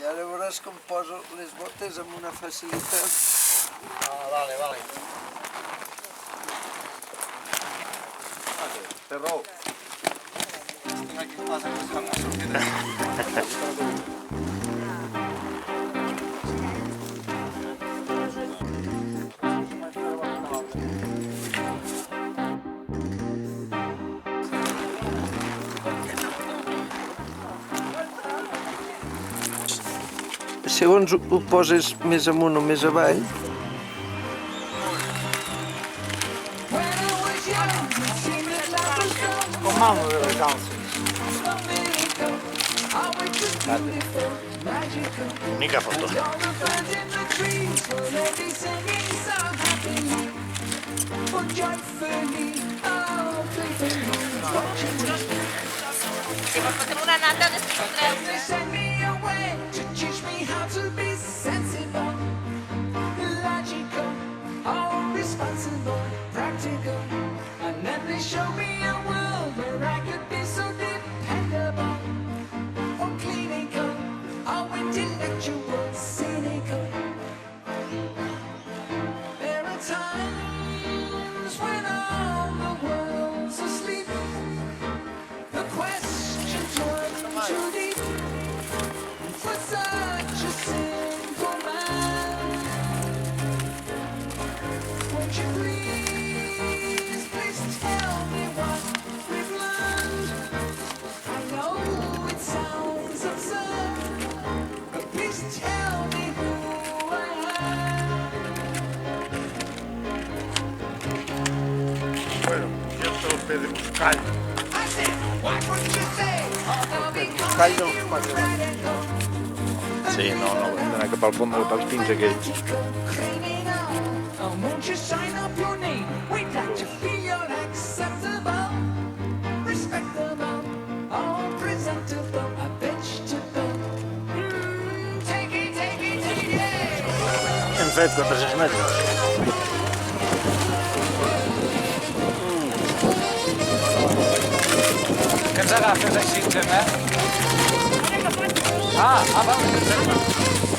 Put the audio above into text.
ara veuràs com poso les botes amb una facilitat. Vale. Té raó. Aquí passa que s'han sortit. Segons ho poses més amunt o més avall, Com mano le calze. Mica foto. Si vos fotem una nata, després fotreu. Show me a world where I could be so dependable or clinical or intellectual, cynical. There are times when all the world's asleep. The questions run too deep for such a simple man. Won't you please tell me what we've learned? I know it sounds absurd, but please tell me who I am. Bueno, yo te lo pedí buscar. I said, what would you say? Although Buscar because els you quatre. let it go. Sí, no, vam anar cap al fons pels pins aquells. Cleaning out. Oh, won't you sign up your name? We'd like to feel you're acceptable, respectable, or presentable, a vegetable. Take it. Hem fet 400 metres. Que ens agafes així, eh? Va, perfecte.